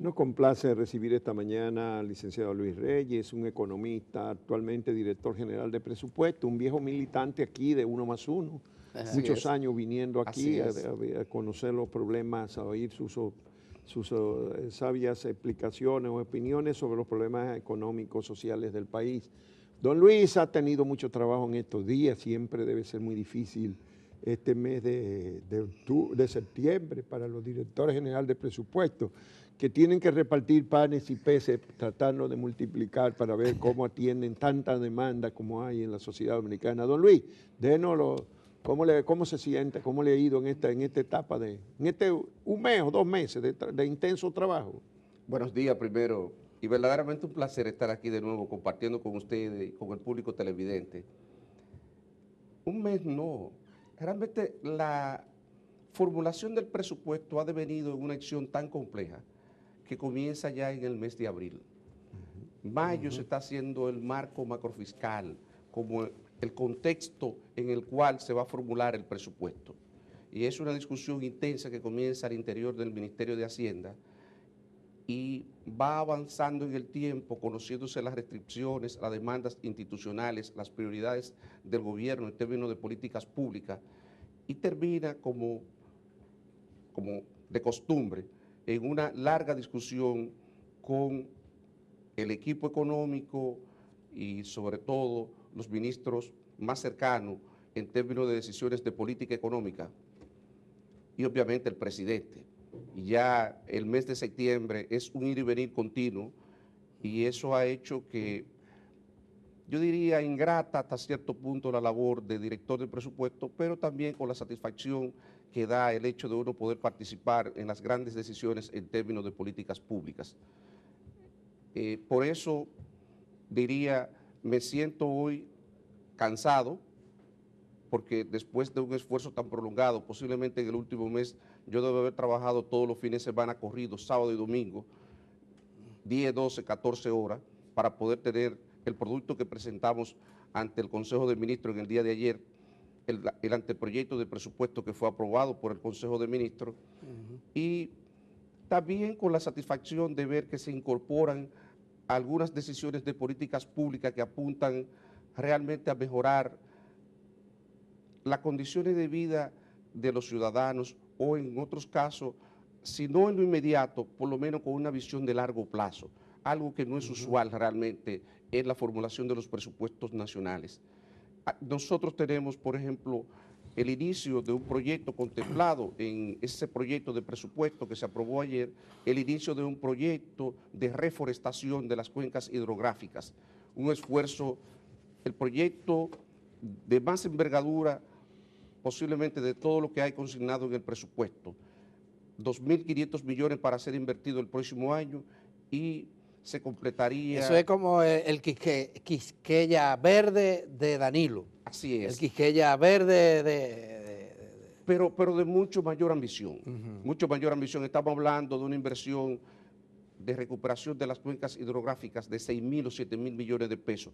Nos complace recibir esta mañana al licenciado Luis Reyes, un economista, actualmente director general de presupuesto, un viejo militante aquí de Uno Más Uno, muchos años viniendo aquí a conocer los problemas, a oír sus sabias explicaciones o opiniones sobre los problemas económicos, sociales del país. Don Luis ha tenido mucho trabajo en estos días, siempre debe ser muy difícil este mes de septiembre para los directores generales de presupuesto, que tienen que repartir panes y peces, tratando de multiplicar para ver cómo atienden tanta demanda como hay en la sociedad dominicana. Don Luis, dénoslo, ¿cómo se siente, cómo le ha ido en esta etapa un mes o 2 meses de intenso trabajo? Buenos días primero, y verdaderamente un placer estar aquí de nuevo compartiendo con ustedes y con el público televidente. Un mes no, realmente la formulación del presupuesto ha devenido en una acción tan compleja que comienza ya en el mes de abril. Mayo se está haciendo el marco macrofiscal, como el contexto en el cual se va a formular el presupuesto. Y es una discusión intensa que comienza al interior del Ministerio de Hacienda y va avanzando en el tiempo, conociéndose las restricciones, las demandas institucionales, las prioridades del gobierno en términos de políticas públicas, y termina como de costumbre en una larga discusión con el equipo económico y sobre todo los ministros más cercanos en términos de decisiones de política económica y obviamente el presidente. Y ya el mes de septiembre es un ir y venir continuo y eso ha hecho que, yo diría, ingrata hasta cierto punto la labor de director de presupuesto, pero también con la satisfacción que da el hecho de uno poder participar en las grandes decisiones en términos de políticas públicas. Por eso diría, me siento hoy cansado, porque después de un esfuerzo tan prolongado, posiblemente en el último mes, yo debo haber trabajado todos los fines de semana corridos, sábado y domingo, 10, 12, 14 horas, para poder tener el producto que presentamos ante el Consejo de Ministros en el día de ayer, el anteproyecto de presupuesto que fue aprobado por el Consejo de Ministros, y también con la satisfacción de ver que se incorporan algunas decisiones de políticas públicas que apuntan realmente a mejorar las condiciones de vida de los ciudadanos o en otros casos, si no en lo inmediato, por lo menos con una visión de largo plazo, algo que no es usual realmente en la formulación de los presupuestos nacionales. Nosotros tenemos, por ejemplo, el inicio de un proyecto contemplado en ese proyecto de presupuesto que se aprobó ayer, el inicio de un proyecto de reforestación de las cuencas hidrográficas, un esfuerzo, el proyecto de más envergadura posiblemente de todo lo que hay consignado en el presupuesto, 2.500 millones para ser invertido el próximo año y se completaría... Eso es como el Quisqueya Verde de Danilo. Así es. El Quisqueya Verde Pero de mucho mayor ambición, mucho mayor ambición. Estamos hablando de una inversión de recuperación de las cuencas hidrográficas de 6.000 o 7.000 millones de pesos.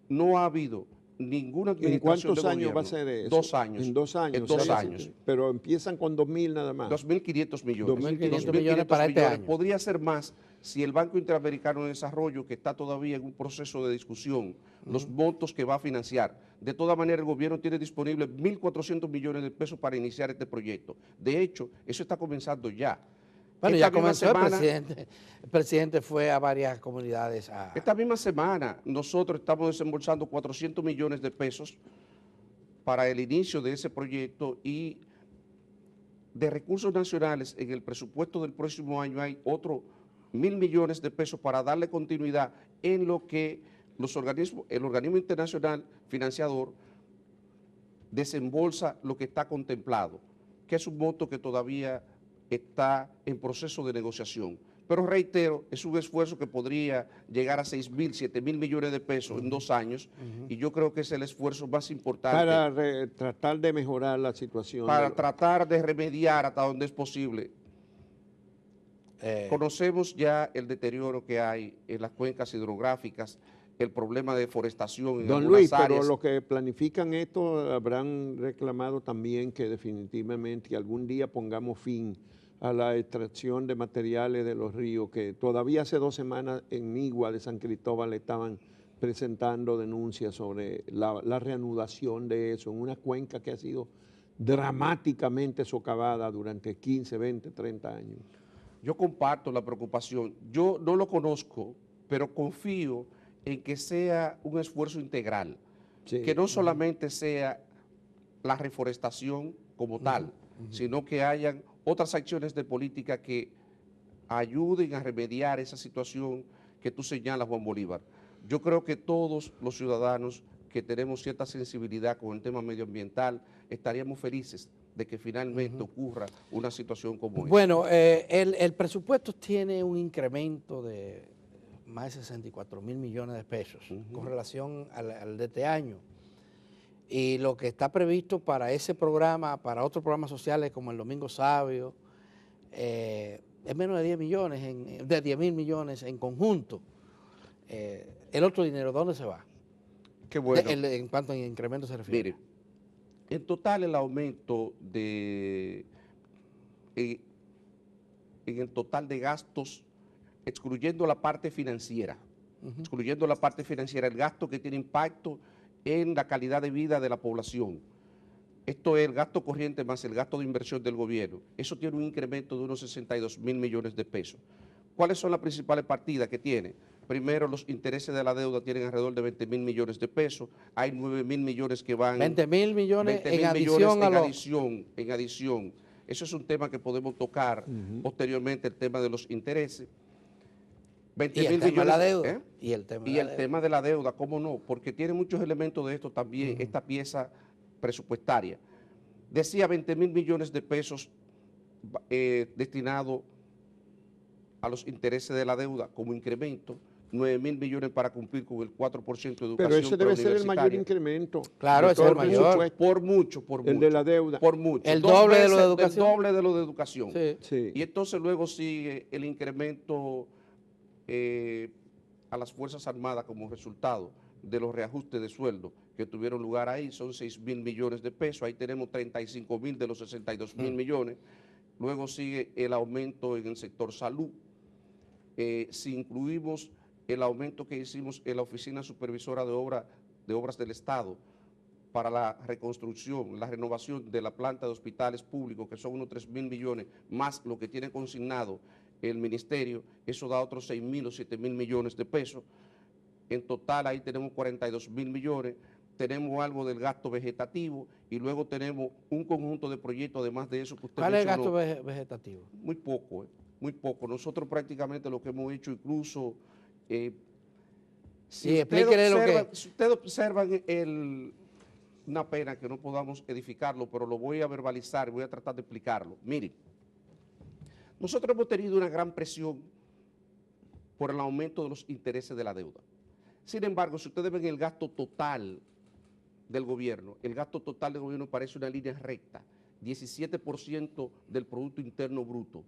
No ha habido ninguna administración de gobierno. ¿En cuántos años va a ser eso? 2 años. En 2 años. En 2 años. Pero empiezan con 2.000 nada más. 2.500 millones. 2.500 millones para este año. Podría ser más si el Banco Interamericano de Desarrollo, que está todavía en un proceso de discusión, los montos que va a financiar. De todas maneras, el gobierno tiene disponible 1.400 millones de pesos para iniciar este proyecto. De hecho, eso está comenzando ya. Bueno, ya comenzó el presidente. El presidente fue a varias comunidades. Esta misma semana nosotros estamos desembolsando 400 millones de pesos para el inicio de ese proyecto y de recursos nacionales en el presupuesto del próximo año hay otros 1.000 millones de pesos para darle continuidad en lo que el organismo internacional financiador desembolsa lo que está contemplado, que es un monto que todavía está en proceso de negociación. Pero reitero, es un esfuerzo que podría llegar a 6.000, 7.000 millones de pesos en 2 años y yo creo que es el esfuerzo más importante. Para tratar de mejorar la situación. Para tratar de remediar hasta donde es posible. Conocemos ya el deterioro que hay en las cuencas hidrográficas, el problema de deforestación en Don algunas Luis, áreas. pero los que planifican esto habrán reclamado también que definitivamente algún día pongamos fin a la extracción de materiales de los ríos, que todavía hace 2 semanas en Migua de San Cristóbal estaban presentando denuncias sobre la reanudación de eso, en una cuenca que ha sido dramáticamente socavada durante 15, 20, 30 años. Yo comparto la preocupación. Yo no lo conozco, pero confío en que sea un esfuerzo integral, Sí. que no solamente sea la reforestación como tal, sino que hayan otras acciones de política que ayuden a remediar esa situación que tú señalas, Juan Bolívar. Yo creo que todos los ciudadanos que tenemos cierta sensibilidad con el tema medioambiental estaríamos felices de que finalmente ocurra una situación como esta. Bueno, el presupuesto tiene un incremento de más de 64.000 millones de pesos con relación al de este año. Y lo que está previsto para ese programa, para otros programas sociales como el Domingo Sabio, es menos de 10 millones, de 10.000 millones en conjunto. El otro dinero, ¿dónde se va? Qué bueno. En cuanto a incremento se refiere. Mire, en total el aumento en el total de gastos, excluyendo la parte financiera, el gasto que tiene impacto en la calidad de vida de la población. Esto es el gasto corriente más el gasto de inversión del gobierno. Eso tiene un incremento de unos 62.000 millones de pesos. ¿Cuáles son las principales partidas que tiene? Primero, los intereses de la deuda tienen alrededor de 20.000 millones de pesos. Hay 9.000 millones que van... 20.000 millones en adición. Eso es un tema que podemos tocar posteriormente, el tema de los intereses. 20.000 millones de la deuda. ¿eh? Y el tema de la deuda, ¿cómo no? Porque tiene muchos elementos de esto también, esta pieza presupuestaria. Decía 20.000 millones de pesos destinados a los intereses de la deuda como incremento, 9.000 millones para cumplir con el 4% de educación. Pero ese debe ser el mayor incremento. Claro, ese es el mayor. Por mucho. El de la deuda. Por mucho. El doble de lo de educación. El doble de lo de educación. Sí. Sí. Y entonces luego sigue el incremento a las Fuerzas Armadas como resultado de los reajustes de sueldo que tuvieron lugar ahí, son 6.000 millones de pesos, ahí tenemos 35.000 de los 62.000 millones. Luego sigue el aumento en el sector salud. Si incluimos el aumento que hicimos en la Oficina Supervisora de Obras del Estado para la reconstrucción, la renovación de la planta de hospitales públicos, que son unos 3.000 millones, más lo que tiene consignado el ministerio, eso da otros 6.000 o 7.000 millones de pesos. En total ahí tenemos 42.000 millones, tenemos algo del gasto vegetativo y luego tenemos un conjunto de proyectos, además de eso que usted mencionó. ¿Cuál es el gasto vegetativo? Muy poco, muy poco. Nosotros prácticamente lo que hemos hecho incluso... si ustedes observan una pena que no podamos edificarlo, pero lo voy a verbalizar, voy a tratar de explicarlo. Miren, nosotros hemos tenido una gran presión por el aumento de los intereses de la deuda. Sin embargo, si ustedes ven el gasto total del gobierno, el gasto total del gobierno parece una línea recta, 17% del Producto Interno Bruto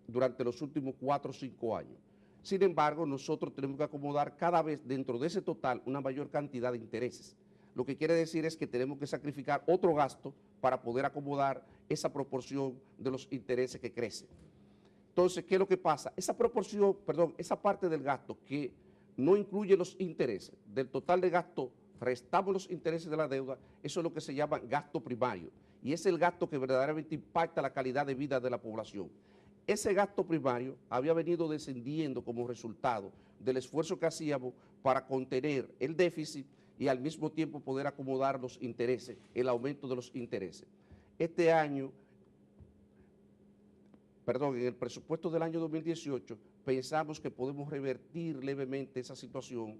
durante los últimos 4 o 5 años. Sin embargo, nosotros tenemos que acomodar cada vez dentro de ese total una mayor cantidad de intereses. Lo que quiere decir es que tenemos que sacrificar otro gasto para poder acomodar esa proporción de los intereses que crecen. Entonces, ¿qué es lo que pasa? Esa parte del gasto que no incluye los intereses, del total de gasto, restamos los intereses de la deuda, eso es lo que se llama gasto primario. Y es el gasto que verdaderamente impacta la calidad de vida de la población. Ese gasto primario había venido descendiendo como resultado del esfuerzo que hacíamos para contener el déficit y al mismo tiempo poder acomodar los intereses, el aumento de los intereses. Este año, en el presupuesto del año 2018, pensamos que podemos revertir levemente esa situación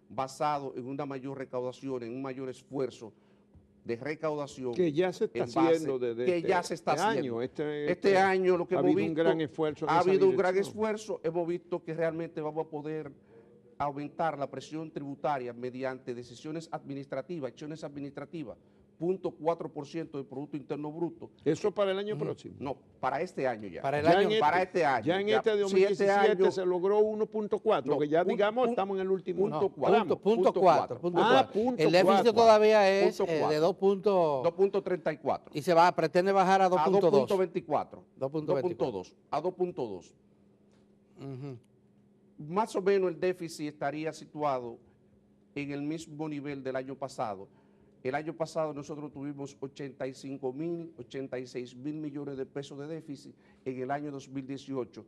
basado en una mayor recaudación, en un mayor esfuerzo de recaudación. Que ya se está haciendo desde este año. Este año lo que hemos visto, un gran esfuerzo ha habido un gran esfuerzo, hemos visto que realmente vamos a poder aumentar la presión tributaria mediante decisiones administrativas, acciones administrativas, 0.4% del Producto Interno Bruto. ¿Eso para el año próximo? No, para este año ya. Para el Ya año. en Para este año. Ya en ya. este de Sí, 2017 año, se logró 1.4, No, que ya punto- digamos punto- estamos en el último punto No, cuatro. punto cuatro. punto El déficit cuatro. todavía es Punto de cuatro. 2 puntos 2.34. y pretende bajar a A 2.2. 2.24. 2.24. A 2.2. Ujú. Más o menos el déficit estaría situado en el mismo nivel del año pasado. El año pasado nosotros tuvimos 86 mil millones de pesos de déficit. En el año 2018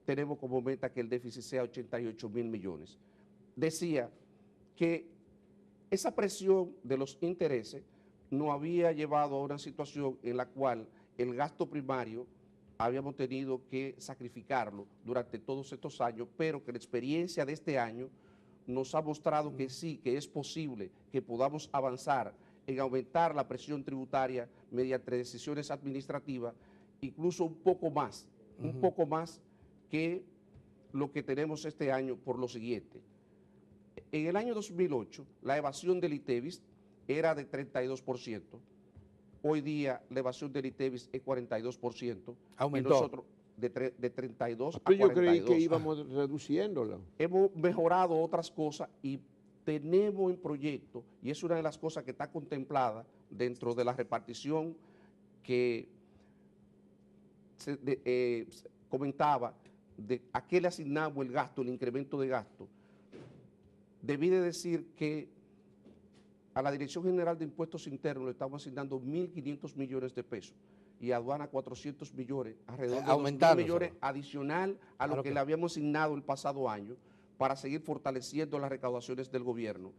tenemos como meta que el déficit sea 88 mil millones. Decía que esa presión de los intereses nos había llevado a una situación en la cual el gasto primario habíamos tenido que sacrificarlo durante todos estos años, pero que la experiencia de este año nos ha mostrado que sí, que es posible que podamos avanzar en aumentar la presión tributaria mediante decisiones administrativas, incluso un poco más que lo que tenemos este año por lo siguiente. En el año 2008, la evasión del ITEVIS era de 32%. Hoy día la evasión del ITEVIS es 42%. Aumentó. Y nosotros de 32 a Pero yo 42. creí que íbamos reduciéndolo. Hemos mejorado otras cosas y tenemos en proyecto, y es una de las cosas que está contemplada dentro de la repartición que comentaba, de a qué le asignamos el gasto, el incremento de gasto. Debí de decir que a la Dirección General de Impuestos Internos le estamos asignando 1.500 millones de pesos y a aduana 400 millones, alrededor de 2.000 millones adicional a lo que le habíamos asignado el pasado año para seguir fortaleciendo las recaudaciones del gobierno.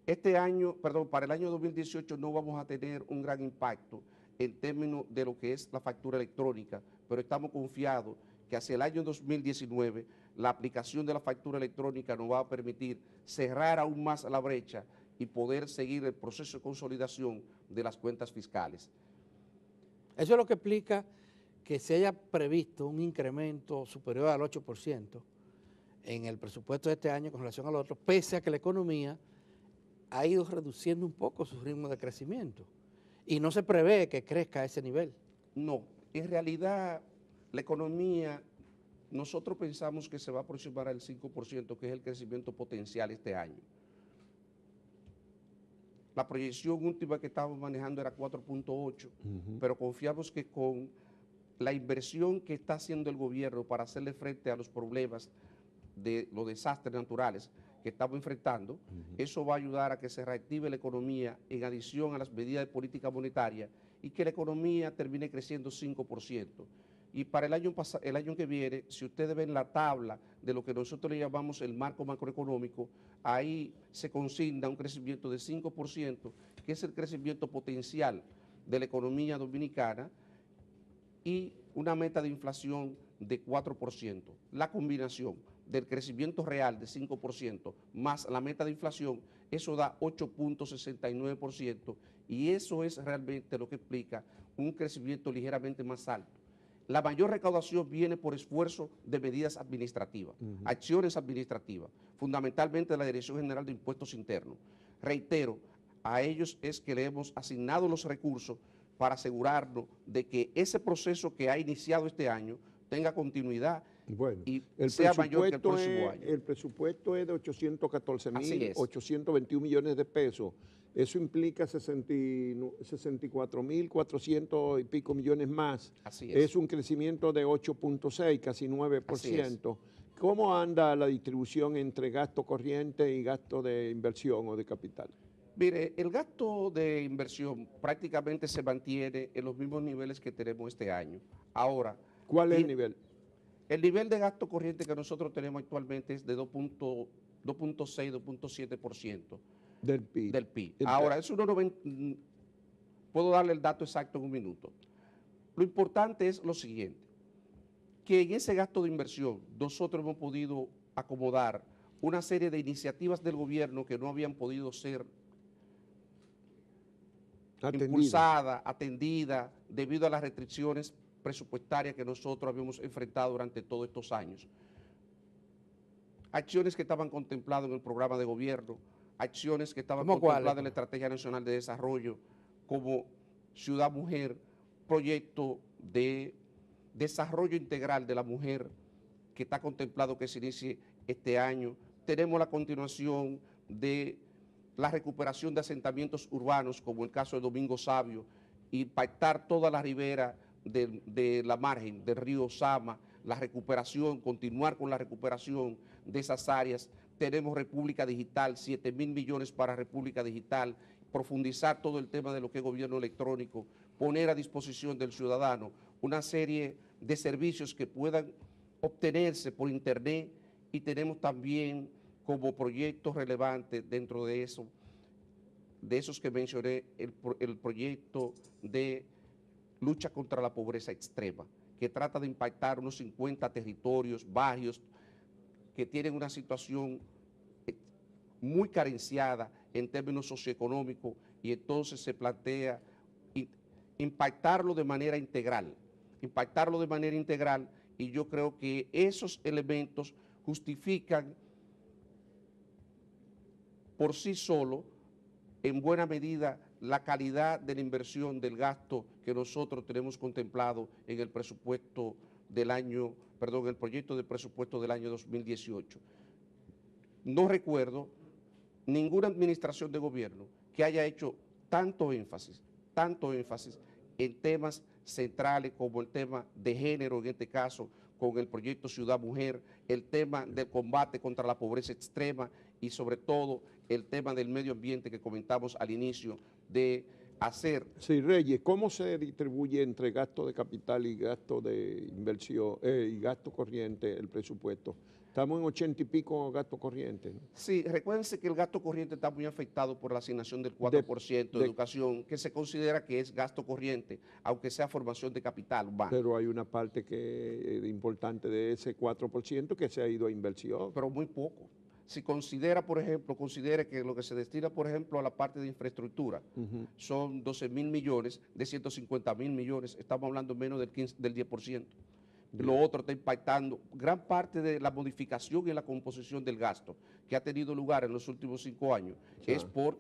Este año, para el año 2018 no vamos a tener un gran impacto en términos de lo que es la factura electrónica, pero estamos confiados que hacia el año 2019 la aplicación de la factura electrónica nos va a permitir cerrar aún más la brecha y poder seguir el proceso de consolidación de las cuentas fiscales. Eso es lo que explica que se haya previsto un incremento superior al 8% en el presupuesto de este año con relación al otro, pese a que la economía ha ido reduciendo un poco su ritmo de crecimiento y no se prevé que crezca a ese nivel. No, en realidad la economía, nosotros pensamos que se va a aproximar al 5%, que es el crecimiento potencial este año. La proyección última que estábamos manejando era 4.8, pero confiamos que con la inversión que está haciendo el gobierno para hacerle frente a los problemas de los desastres naturales que estamos enfrentando, eso va a ayudar a que se reactive la economía en adición a las medidas de política monetaria y que la economía termine creciendo 5%. Y para el año que viene, si ustedes ven la tabla de lo que nosotros le llamamos el marco macroeconómico, ahí se consigna un crecimiento de 5%, que es el crecimiento potencial de la economía dominicana, y una meta de inflación de 4%. La combinación del crecimiento real de 5% más la meta de inflación, eso da 8.69%, y eso es realmente lo que explica un crecimiento ligeramente más alto. La mayor recaudación viene por esfuerzo de medidas administrativas, acciones administrativas, fundamentalmente de la Dirección General de Impuestos Internos. Reitero, a ellos es que le hemos asignado los recursos para asegurarnos de que ese proceso que ha iniciado este año tenga continuidad y sea mayor que el próximo año. El presupuesto es de 814.821 millones de pesos. Eso implica 64.400 y pico millones más. Así es. Es un crecimiento de 8.6, casi 9%. ¿Cómo anda la distribución entre gasto corriente y gasto de inversión o de capital? Mire, el gasto de inversión prácticamente se mantiene en los mismos niveles que tenemos este año. Ahora, ¿cuál es el nivel? El nivel de gasto corriente que nosotros tenemos actualmente es de 2.6, 2.7% del PIB. Ahora, eso no puedo darle el dato exacto en un minuto. Lo importante es lo siguiente, que en ese gasto de inversión nosotros hemos podido acomodar una serie de iniciativas del gobierno que no habían podido ser impulsadas, atendidas, debido a las restricciones presupuestarias que nosotros habíamos enfrentado durante todos estos años. Acciones que estaban contempladas en el programa de gobierno, acciones que estaban ¿Cómo cuáles? contempladas en la Estrategia Nacional de Desarrollo, como Ciudad Mujer, proyecto de desarrollo integral de la mujer que está contemplado que se inicie este año. Tenemos la continuación de la recuperación de asentamientos urbanos, como el caso de Domingo Sabio, impactar toda la ribera de la margen del río Sama, la recuperación, continuar con la recuperación de esas áreas. Tenemos República Digital, 7.000 millones para República Digital, profundizar todo el tema de lo que es gobierno electrónico, poner a disposición del ciudadano una serie de servicios que puedan obtenerse por internet, y tenemos también como proyectos relevantes dentro de eso, de esos que mencioné, el proyecto de lucha contra la pobreza extrema, que trata de impactar unos 50 territorios, barrios que tienen una situación muy carenciada en términos socioeconómicos, y entonces se plantea impactarlo de manera integral, y yo creo que esos elementos justifican por sí solo, en buena medida, la calidad de la inversión del gasto que nosotros tenemos contemplado en el presupuesto del año, perdón, el proyecto de presupuesto del año 2018. No recuerdo ninguna administración de gobierno que haya hecho tanto énfasis en temas centrales como el tema de género, en este caso con el proyecto Ciudad Mujer, el tema del combate contra la pobreza extrema y sobre todo el tema del medio ambiente que comentamos al inicio de hacer. Sí, Reyes, ¿cómo se distribuye entre gasto de capital y gasto de inversión y gasto corriente el presupuesto? Estamos en 80 y pico gasto corriente, ¿no? Sí, recuérdense que el gasto corriente está muy afectado por la asignación del 4% de educación, que se considera que es gasto corriente, aunque sea formación de capital humano. Pero hay una parte importante de ese 4% que se ha ido a inversión. Pero muy poco. Si considera, por ejemplo, considere que lo que se destina, por ejemplo, a la parte de infraestructura son 12.000 millones de 150.000 millones, estamos hablando menos del 10%. Lo otro está impactando gran parte de la modificación en la composición del gasto que ha tenido lugar en los últimos 5 años, es por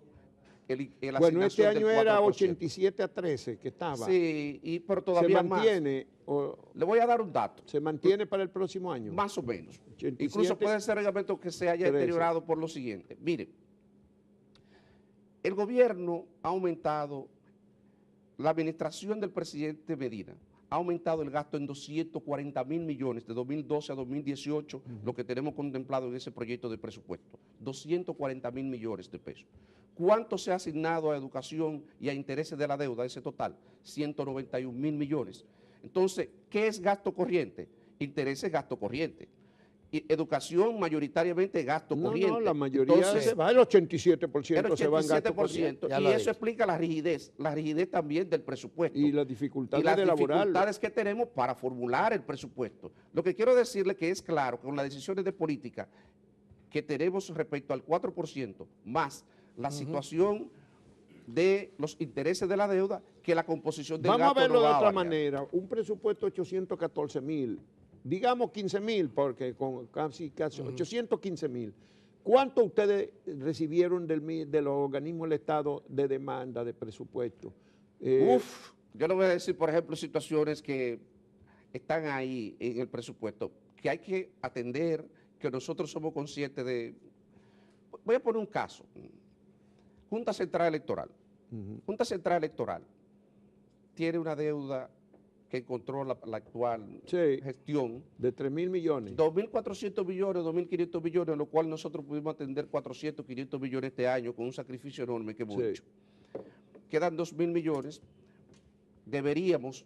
el bueno, este año era 87 a 13 que estaba. Sí, pero todavía ¿se mantiene, más. Le voy a dar un dato. ¿Se mantiene para el próximo año? Más o menos. 87, incluso puede ser reglamento que se haya 13. deteriorado por lo siguiente. Miren, el gobierno ha aumentado, la administración del presidente Medina ha aumentado el gasto en 240.000 millones de 2012 a 2018, lo que tenemos contemplado en ese proyecto de presupuesto, 240.000 millones de pesos. ¿Cuánto se ha asignado a educación y a intereses de la deuda, ese total? 191.000 millones. Entonces, ¿qué es gasto corriente? Intereses, gasto corriente. Y educación, mayoritariamente gasto corriente. No, la mayoría entonces, se va, el 87%, se va en gasto 87%, corriente. y eso explica la rigidez también del presupuesto. Y las dificultades de elaborarlo. Las dificultades que tenemos para formular el presupuesto. Lo que quiero decirle que es claro que con las decisiones de política que tenemos respecto al 4%, más la situación de los intereses de la deuda, que la composición del gasto Vamos a verlo no de va a otra variar. manera. Un presupuesto de 814.000, digamos 15.000, porque con casi 815.000. ¿Cuánto ustedes recibieron de los organismos del Estado de demanda de presupuesto? Yo le voy a decir, por ejemplo, situaciones que están ahí en el presupuesto, que hay que atender, que nosotros somos conscientes de. Voy a poner un caso. Junta Central Electoral. Junta Central Electoral tiene una deuda que encontró la actual gestión. De 3.000 millones. 2.400 millones, 2.500 millones, lo cual nosotros pudimos atender 400, 500 millones este año con un sacrificio enorme que hemos hecho. Quedan 2.000 millones. Deberíamos,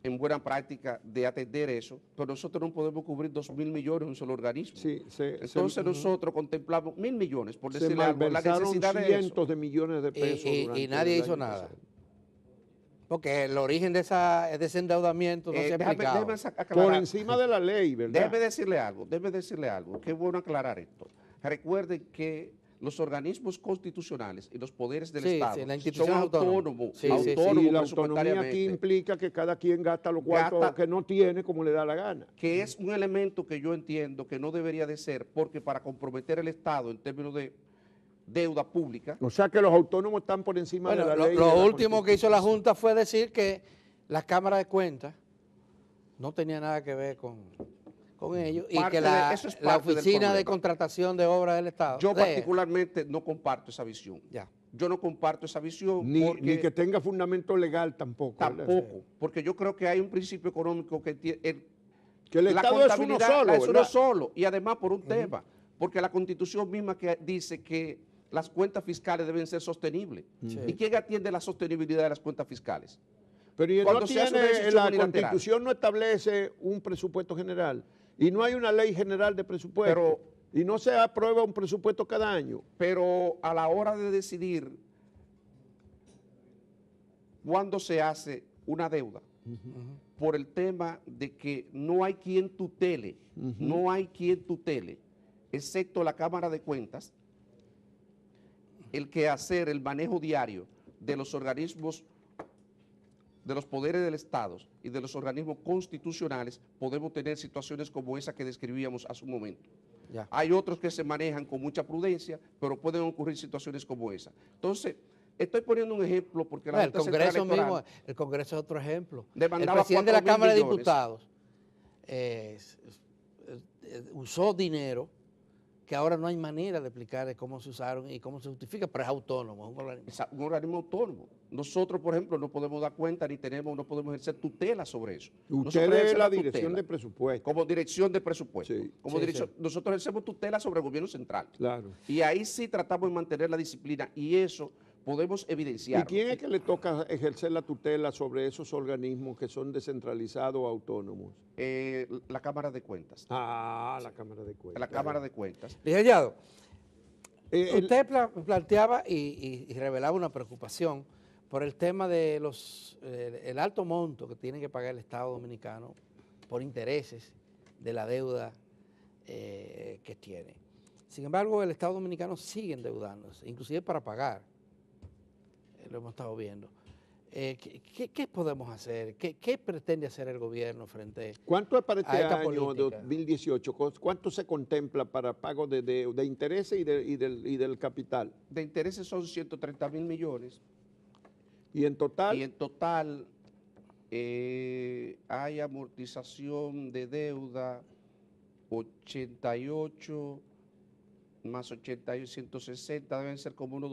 en buena práctica, de atender eso, pero nosotros no podemos cubrir 2.000 millones en un solo organismo. Entonces nosotros contemplamos 1.000 millones, por decirle algo, la necesidad de cientos de millones de pesos. Y nadie hizo nada. Porque el origen de ese endeudamiento no se ha explicado. Por encima de la ley, ¿verdad? Déjeme decirle algo, qué bueno aclarar esto. Recuerden que los organismos constitucionales y los poderes del Estado son autónomos. Y la autonomía aquí implica que cada quien gasta los cuartos que no tiene como le da la gana. Que es un elemento que yo entiendo que no debería de ser, porque para comprometer el Estado en términos de deuda pública. O sea que los autónomos están por encima de la ley. Lo último que hizo la Junta fue decir que las cámaras de cuentas no tenían nada que ver con ellos y que eso es la parte del Oficina de problema. Contratación de Obras del Estado. Yo particularmente no comparto esa visión. Ya. Yo no comparto esa visión Ni que tenga fundamento legal tampoco. ¿verdad? tampoco, porque yo creo que hay un principio económico que tiene... Que el la Estado es uno contabilidad solo, es uno ¿verdad? solo, y además por un tema, porque la Constitución misma que dice que las cuentas fiscales deben ser sostenibles. Sí. ¿Y quién atiende la sostenibilidad de las cuentas fiscales? Pero ¿y Cuando no se hace una tiene, decisión la unilateral? Constitución no establece un presupuesto general y no hay una ley general de presupuesto y no se aprueba un presupuesto cada año. Pero a la hora de decidir cuándo se hace una deuda, por el tema de que no hay quien tutele, no hay quien tutele, excepto la Cámara de Cuentas, el que hacer el manejo diario de los organismos, de los poderes del Estado y de los organismos constitucionales, podemos tener situaciones como esa que describíamos hace un momento. Ya. Hay otros que se manejan con mucha prudencia, pero pueden ocurrir situaciones como esa. Entonces, estoy poniendo un ejemplo porque la El Junta Central Congreso Electoral mismo, el Congreso es otro ejemplo. El demandaba presidente de la 4.000 Cámara de millones. Diputados usó dinero que ahora no hay manera de explicar de cómo se usaron y cómo se justifica, pero es autónomo, es un organismo. Es un organismo autónomo. Nosotros, por ejemplo, no podemos dar cuenta ni no podemos ejercer tutela sobre eso. Nosotros Usted es ejercemos la dirección tutela de presupuesto. como dirección de presupuesto. Sí. Como Sí, dirección, nosotros ejercemos tutela sobre el gobierno central. Claro. Y ahí sí tratamos de mantener la disciplina y eso podemos ¿Y evidenciar. quién es que le toca ejercer la tutela sobre esos organismos que son descentralizados o autónomos? La Cámara de Cuentas. Ah, la Cámara de Cuentas. La Cámara de Cuentas. Licenciado, El- usted planteaba y revelaba una preocupación por el tema de el alto monto que tiene que pagar el Estado Dominicano por intereses de la deuda que tiene. Sin embargo, el Estado Dominicano sigue endeudándose, inclusive para pagar. Lo hemos estado viendo. ¿Qué podemos hacer? ¿Qué pretende hacer el gobierno frente ¿Cuánto es para este a esta año política? 2018? ¿Cuánto se contempla para pago de intereses y del capital? De intereses son 130.000 millones. Y en total, Y en total hay amortización de deuda 88 más 88, 160, deben ser como unos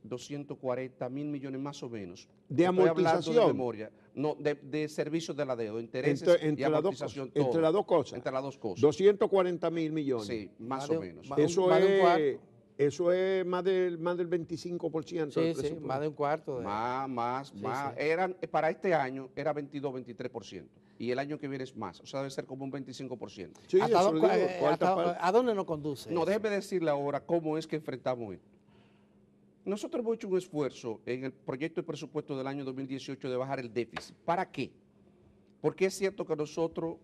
240.000 millones más o menos. ¿De Estoy hablando amortización? de memoria. No, de servicios de la deuda, intereses y amortización. entre las dos cosas. Entre las dos cosas. 240.000 millones. Sí, más de o un- menos. más- Eso más de un es, cuarto. eso es más del 25% del Sí, presupuesto. más de un cuarto. Más. Sí. Para este año era 22-23%. Y el año que viene es más. O sea, debe ser como un 25%. Sí, ¿Hasta eso dónde- digo, cuarta parte. ¿A dónde nos conduce? No, eso? déjeme decirle ahora cómo es que enfrentamos esto. Nosotros hemos hecho un esfuerzo en el proyecto de presupuesto del año 2018 de bajar el déficit. ¿Para qué? Porque es cierto que nosotros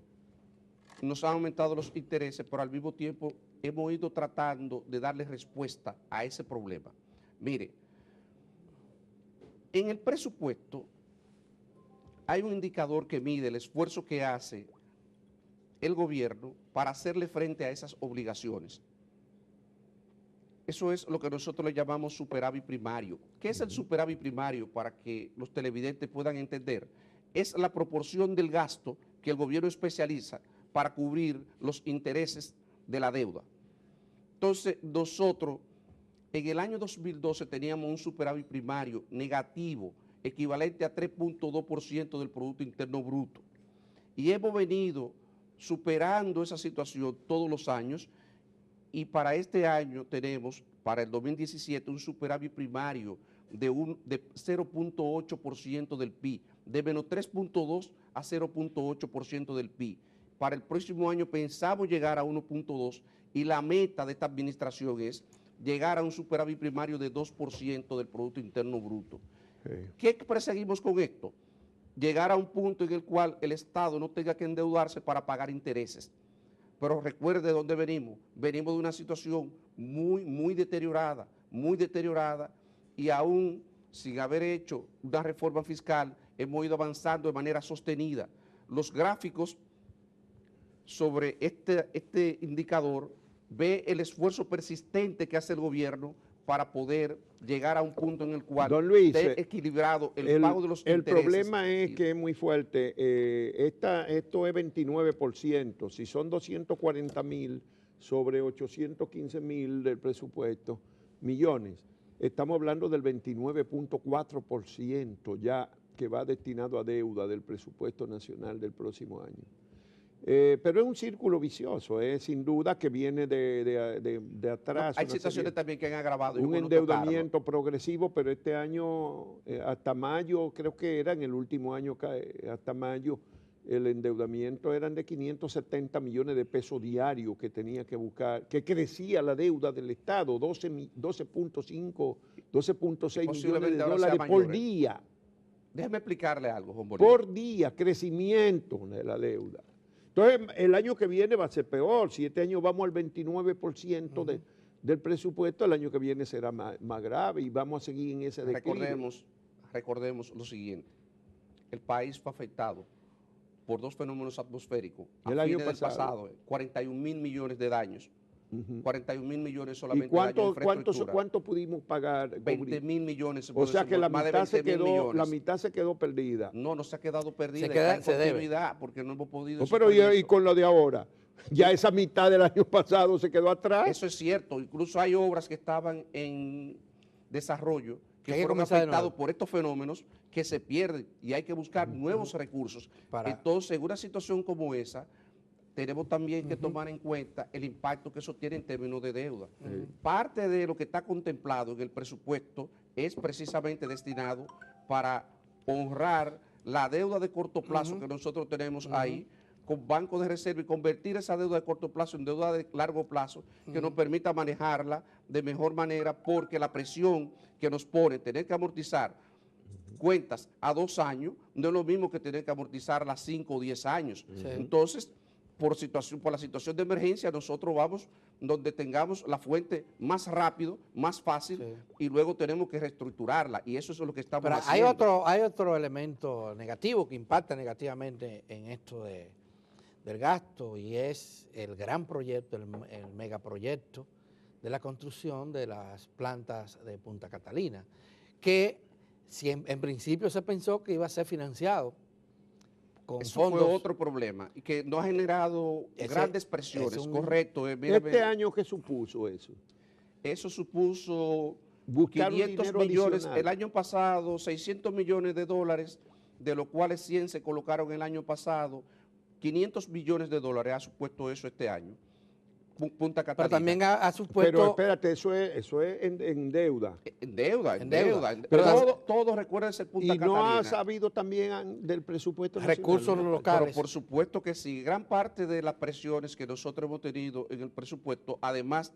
nos han aumentado los intereses, pero al mismo tiempo hemos ido tratando de darle respuesta a ese problema. Mire, en el presupuesto hay un indicador que mide el esfuerzo que hace el gobierno para hacerle frente a esas obligaciones. Eso es lo que nosotros le llamamos superávit primario. ¿Qué es el superávit primario? Para que los televidentes puedan entender. Es la proporción del gasto que el gobierno especializa para cubrir los intereses de la deuda. Entonces, nosotros en el año 2012 teníamos un superávit primario negativo, equivalente a 3.2% del Producto Interno Bruto. Y hemos venido superando esa situación todos los años. Y para este año tenemos, para el 2017, un superávit primario de 0.8% del PIB, de menos 3.2 a 0.8% del PIB. Para el próximo año pensamos llegar a 1.2 y la meta de esta administración es llegar a un superávit primario de 2% del Producto Interno Bruto. Sí. ¿Qué perseguimos con esto? Llegar a un punto en el cual el Estado no tenga que endeudarse para pagar intereses. Pero recuerde de dónde venimos. Venimos de una situación muy deteriorada y aún sin haber hecho una reforma fiscal hemos ido avanzando de manera sostenida. Los gráficos sobre este indicador ve el esfuerzo persistente que hace el gobierno para poder llegar a un punto en el cual Don Luis, esté equilibrado el pago de los el intereses. problema es que es muy fuerte. Esto es 29%. Si son 240,000 sobre 815,000 del presupuesto, millones, estamos hablando del 29.4% ya que va destinado a deuda del presupuesto nacional del próximo año. Pero es un círculo vicioso, sin duda que viene de atrás. Hay situaciones también que han agravado. Un endeudamiento progresivo, pero este año, hasta mayo, creo que era en el último año, hasta mayo, el endeudamiento eran de 570 millones de pesos diarios que tenía que buscar, que crecía la deuda del Estado, 12.5, 12.6 millones de dólares por día. Déjeme explicarle algo, Juan Bolívar. Por día, crecimiento de la deuda. Entonces, el año que viene va a ser peor. Si este año vamos al 29% del presupuesto, el año que viene será más grave y vamos a seguir en ese declive. Recordemos lo siguiente. El país fue afectado por dos fenómenos atmosféricos. El año pasado, 41,000 millones de daños. 41,000 millones solamente ¿Y cuánto pudimos pagar? 20,000 millones. O sea que la mitad se quedó perdida. No se ha quedado perdida. Se debe. Porque no hemos podido. No, pero y con lo de ahora, ya esa mitad del año pasado se quedó atrás. Eso es cierto. Incluso hay obras que estaban en desarrollo que fueron afectados por estos fenómenos que se pierden y hay que buscar nuevos recursos. Entonces, en una situación como esa, tenemos también que tomar en cuenta el impacto que eso tiene en términos de deuda. Parte de lo que está contemplado en el presupuesto es precisamente destinado para honrar la deuda de corto plazo que nosotros tenemos ahí con bancos de reserva y convertir esa deuda de corto plazo en deuda de largo plazo que nos permita manejarla de mejor manera, porque la presión que nos pone tener que amortizar cuentas a 2 años no es lo mismo que tener que amortizarla a 5 o 10 años. Entonces, por la situación de emergencia, nosotros vamos donde tengamos la fuente más rápido, más fácil, y luego tenemos que reestructurarla, y eso es lo que estamos haciendo. Hay otro elemento negativo que impacta negativamente en esto del gasto, y es el gran proyecto, el megaproyecto de la construcción de las plantas de Punta Catalina, que en principio se pensó que iba a ser financiado con Eso fondos. fue otro problema y que no ha generado grandes presiones, correcto. Este año, ¿qué supuso eso? Eso supuso buscar 500 millones, el año pasado 600 millones de dólares, de los cuales 100 se colocaron el año pasado, 500 millones de dólares ha supuesto eso este año. Punta Catalina. Pero también ha supuesto... Pero espérate, eso es en deuda. En deuda. Pero todo recuerda ese Punta Catalina. ¿Y no ha sabido también del presupuesto nacional? Recursos locales. Pero por supuesto que sí. Gran parte de las presiones que nosotros hemos tenido en el presupuesto, además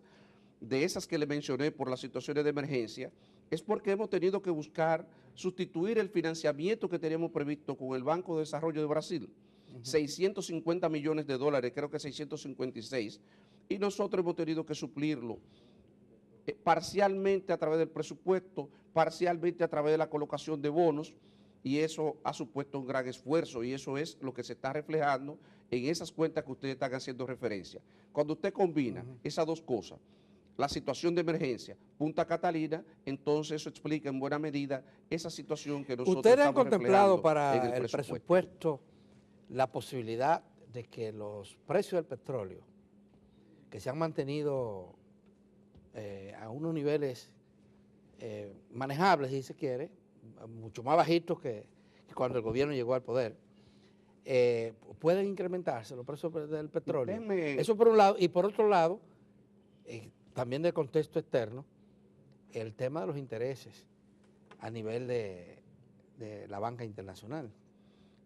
de esas que le mencioné por las situaciones de emergencia, es porque hemos tenido que buscar sustituir el financiamiento que teníamos previsto con el Banco de Desarrollo de Brasil. 650 millones de dólares, creo que 656, y nosotros hemos tenido que suplirlo parcialmente a través del presupuesto, parcialmente a través de la colocación de bonos, y eso ha supuesto un gran esfuerzo, y eso es lo que se está reflejando en esas cuentas que ustedes están haciendo referencia. Cuando usted combina esas dos cosas, la situación de emergencia, Punta Catalina, entonces eso explica en buena medida esa situación que nosotros ¿Ustedes han estamos contemplado reflejando para en el presupuesto la posibilidad de que los precios del petróleo, que se han mantenido a unos niveles manejables, si se quiere, mucho más bajitos que cuando el gobierno llegó al poder, pueden incrementarse los precios del petróleo? Eso por un lado, y por otro lado, también del contexto externo, el tema de los intereses a nivel de la banca internacional.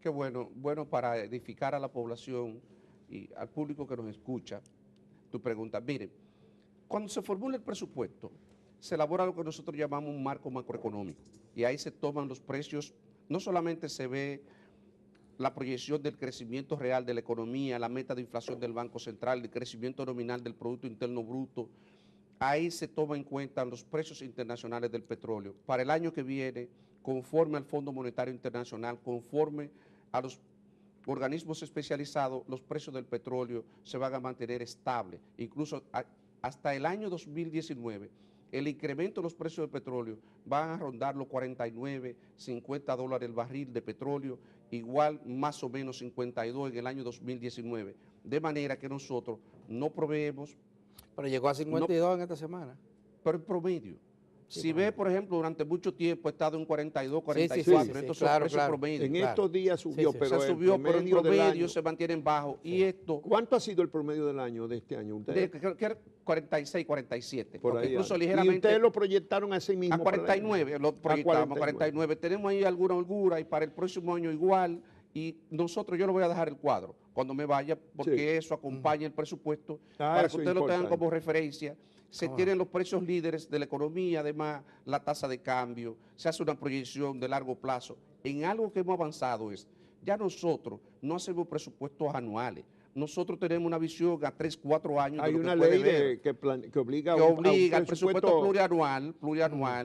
Qué bueno para edificar a la población y al público que nos escucha, tu pregunta. Mire, cuando se formula el presupuesto, se elabora lo que nosotros llamamos un marco macroeconómico, y ahí se toman los precios, no solamente se ve la proyección del crecimiento real de la economía, la meta de inflación del Banco Central, el crecimiento nominal del Producto Interno Bruto, ahí se toma en cuenta los precios internacionales del petróleo. Para el año que viene, conforme al Fondo Monetario Internacional, conforme a los organismos especializados, los precios del petróleo se van a mantener estables. Incluso hasta el año 2019, el incremento de los precios del petróleo van a rondar los 49, 50 dólares el barril de petróleo, igual más o menos 52 en el año 2019. De manera que nosotros no proveemos. Pero llegó a 52 en esta semana. Pero en promedio. Sí, Si ve, por ejemplo, durante mucho tiempo ha estado en 42, Sí, sí, 44, sí, estos claro, son precios claro. promedio. En Claro. estos días subió, Sí, sí. pero Se subió, pero en del promedio año, se mantienen bajos. Y esto, ¿cuánto ha sido el promedio del año de este año? creo que era 46, 47, Por porque ahí incluso anda. Y ligeramente ustedes lo proyectaron a sí a mismo. para el año. 49, lo proyectamos a 49. Tenemos ahí alguna holgura y para el próximo año igual. Y nosotros, yo le voy a dejar el cuadro cuando me vaya, porque Sí. eso acompaña el presupuesto, Ah, para que eso es ustedes lo tengan importante. como referencia. Se tienen los precios líderes de la economía, además la tasa de cambio, se hace una proyección de largo plazo. En algo que hemos avanzado es, ya nosotros no hacemos presupuestos anuales, nosotros tenemos una visión a 3, 4 años Hay de lo una que puede ley ver, que obliga, que a un obliga al presupuesto plurianual,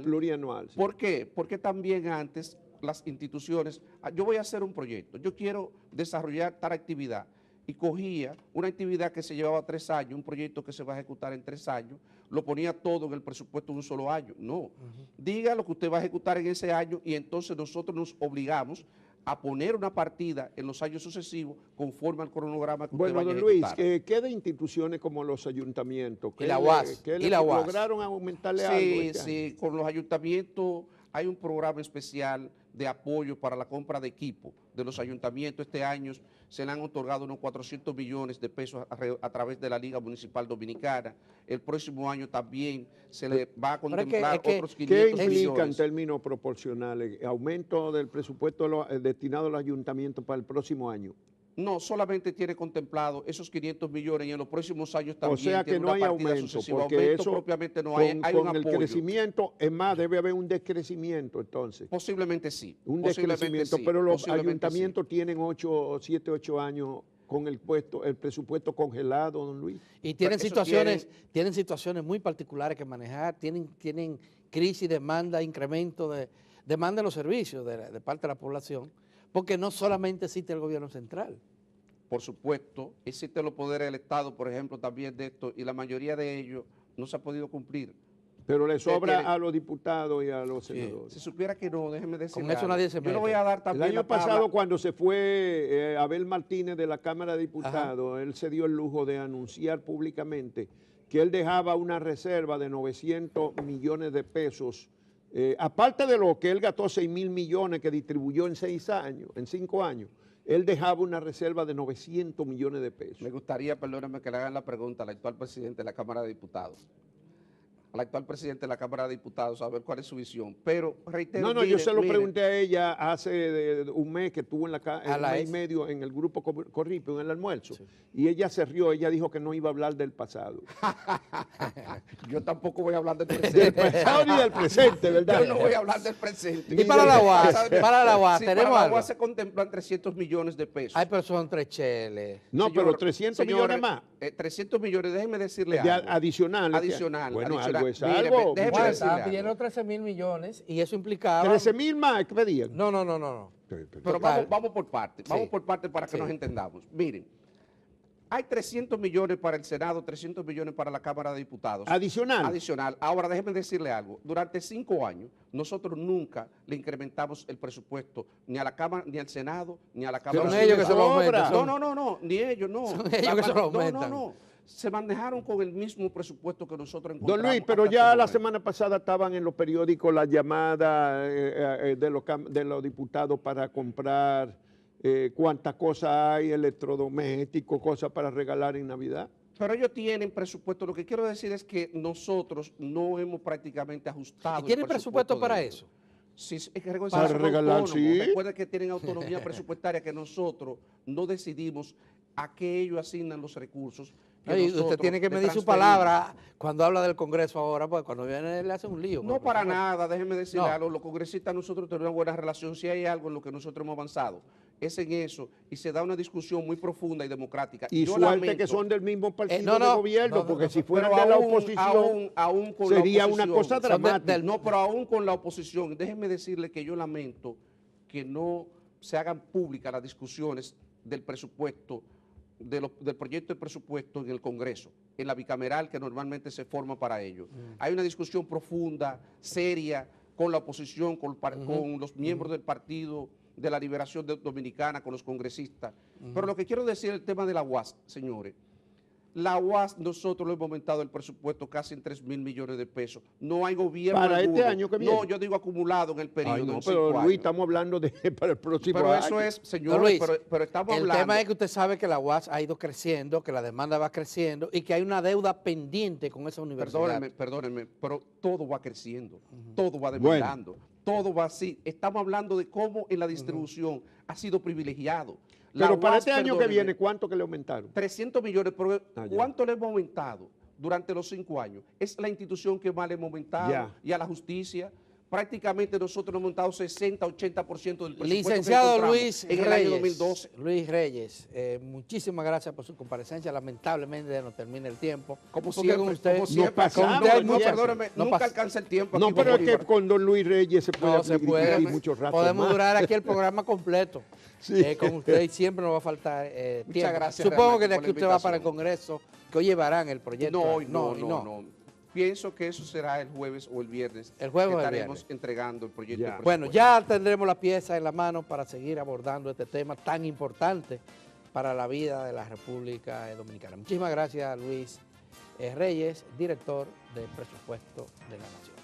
plurianual. Sí. ¿Por qué? Porque también antes las instituciones, yo voy a hacer un proyecto, yo quiero desarrollar tal actividad, y cogía una actividad que se llevaba 3 años, un proyecto que se va a ejecutar en 3 años, lo ponía todo en el presupuesto de un solo año. No, diga lo que usted va a ejecutar en ese año y entonces nosotros nos obligamos a poner una partida en los años sucesivos conforme al cronograma que Bueno, usted vaya don a Luis, ejecutar. ¿qué de instituciones como los ayuntamientos? Y la UAS, y la UAS. ¿Lograron aumentarle algo Sí, este año? sí, con los ayuntamientos hay un programa especial de apoyo para la compra de equipo de los ayuntamientos. Este año se le han otorgado unos 400 millones de pesos a través de la Liga Municipal Dominicana. El próximo año también se le va a contemplar otros 500 ¿Qué implica en millones. términos proporcionales? ¿Aumento del presupuesto destinado a los ayuntamientos para el próximo año? No, solamente tiene contemplado esos 500 millones y en los próximos años también O sea que tiene no una hay partida aumento, sucesiva. porque Aumento eso propiamente no hay, hay un con el apoyo. crecimiento, es más, debe haber un decrecimiento entonces. Posiblemente sí. Un posiblemente decrecimiento, sí, pero los posiblemente ayuntamientos tienen 7, 8 años con el presupuesto congelado, don Luis. Y tienen Eso tienen situaciones muy particulares que manejar, tienen crisis, demanda, incremento de demanda de los servicios de parte de la población, porque no solamente existe el gobierno central. Por supuesto, existen los poderes del Estado, por ejemplo, también de esto, y la mayoría de ellos no se ha podido cumplir. Pero le sobra tiene- a los diputados y a los senadores. Si supiera que no, déjeme decirle Con eso algo. nadie se Yo le mete. voy a dar El también año la tabla. pasado, cuando se fue Abel Martínez de la Cámara de Diputados, él se dio el lujo de anunciar públicamente que él dejaba una reserva de 900 millones de pesos, aparte de lo que él gastó 6.000 millones que distribuyó en 6 años, en 5 años, él dejaba una reserva de 900 millones de pesos. Me gustaría, perdóname, que le hagan la pregunta al actual presidente de la Cámara de Diputados. Al actual presidente de la Cámara de Diputados, a ver cuál es su visión. Pero reitero. No, yo se lo pregunté a ella hace un mes que estuvo en un mes y medio en el grupo Corripio, en el almuerzo, y ella se rió, ella dijo que no iba a hablar del pasado. Yo tampoco voy a hablar del Del presente. pasado ni del presente, ¿verdad? Yo no voy a hablar del presente. Y para la UAS, Sí, tenemos para la algo. UAS se contemplan 300 millones de pesos. Hay personas tres cheles. No, Señor, pero 300 millones más. 300 millones, déjeme decirle De algo. adicional. Adicional. Bueno, adicional. algo es Mire, algo. déjeme Bueno, decirle estaban algo. pidiendo 13.000 millones y eso implicaba... 13.000 más que pedían. No. Pero Total. vamos por partes, vamos Sí. por partes para que Sí. nos entendamos. Miren, hay 300 millones para el Senado, 300 millones para la Cámara de Diputados. Adicional. Adicional. Ahora, déjeme decirle algo. Durante 5 años, nosotros nunca le incrementamos el presupuesto ni a la Cámara, ni al Senado, ni a la Cámara Son de ellos que se lo Diputados. aumentan. No, ni ellos, no. Son ellos que se lo aumentan. No. Se manejaron con el mismo presupuesto que nosotros Don encontramos. Luis, pero hasta ya este la momento. semana pasada estaban en los periódicos las llamadas de los diputados para comprar cuántas cosas hay, electrodomésticos, cosas para regalar en Navidad. Pero ellos tienen presupuesto. Lo que quiero decir es que nosotros no hemos prácticamente ajustado. ¿Y tienen el presupuesto para de ellos. eso? Sí, es que recuerden, Para son regalar, autónomos. sí. Recuerden que tienen autonomía presupuestaria, que nosotros no decidimos a qué ellos asignan los recursos. que Ay, usted nosotros tiene que le medir su transferimos. palabra cuando habla del Congreso ahora, porque cuando viene le hace un lío. No para nada, déjeme decirle No. algo, los congresistas nosotros tenemos una buena relación, si hay algo en lo que nosotros hemos avanzado, es en eso, y se da una discusión muy profunda y democrática. Y Yo suerte lamento- que son del mismo partido no, de gobierno, no, porque no, si no, fueran pero de la aún- oposición aún con la sería una oposición, cosa son dramática. No, pero aún con la oposición, déjenme decirle que yo lamento que no se hagan públicas las discusiones del presupuesto, del proyecto de presupuesto en el Congreso. en la bicameral que normalmente se forma para ello. Hay una discusión profunda, seria, con la oposición, con los miembros del Partido de la Liberación Dominicana, con los congresistas. Pero lo que quiero decir es el tema de la UAS, señores. La UAS nosotros lo hemos aumentado el presupuesto casi en 3.000 millones de pesos. No hay gobierno ¿Para alguno. este año que viene? No, yo digo acumulado en el periodo. Ay, no, en pero 5 Luis, años. estamos hablando de para el próximo Pero año. eso es, Don señores, Luis, pero estamos el hablando. tema es que usted sabe que la UAS ha ido creciendo, que la demanda va creciendo y que hay una deuda pendiente con esa universidad. Perdónenme, pero todo va creciendo, todo va demandando, todo va así. Estamos hablando de cómo en la distribución ha sido privilegiado. La Pero para UAS, este año que perdónenme, viene, ¿cuánto que le aumentaron? 300 millones, pero Ah, ya. ¿cuánto le hemos aumentado durante los 5 años? Es la institución que más le hemos aumentado Ya. y a la justicia. Prácticamente nosotros hemos aumentado 60-80% del presupuesto Licenciado que encontramos Luis en el año Reyes, 2012. Luis Reyes, muchísimas gracias por su comparecencia. Lamentablemente ya nos termina el tiempo. Como Porque siempre, con usted, como siempre. pasamos, con usted hay no, mucha- perdóname, no nunca pas- alcanza el tiempo. No, aquí, pero don es que Bolívar. con don Luis Reyes se puede No se puede. discutir mucho rato Podemos más. durar aquí el programa completo. Sí. Con usted y siempre nos va a faltar tiempo. gracias Supongo que realmente de por aquí la usted va para el invitación. Congreso, que hoy llevarán el proyecto. No. Pienso que eso será el jueves o el viernes. El jueves o que el estaremos viernes. entregando el proyecto. Ya. de Bueno, presupuesto. ya tendremos la pieza en la mano para seguir abordando este tema tan importante para la vida de la República Dominicana. Muchísimas gracias, Luis Reyes, director del Presupuesto de la Nación.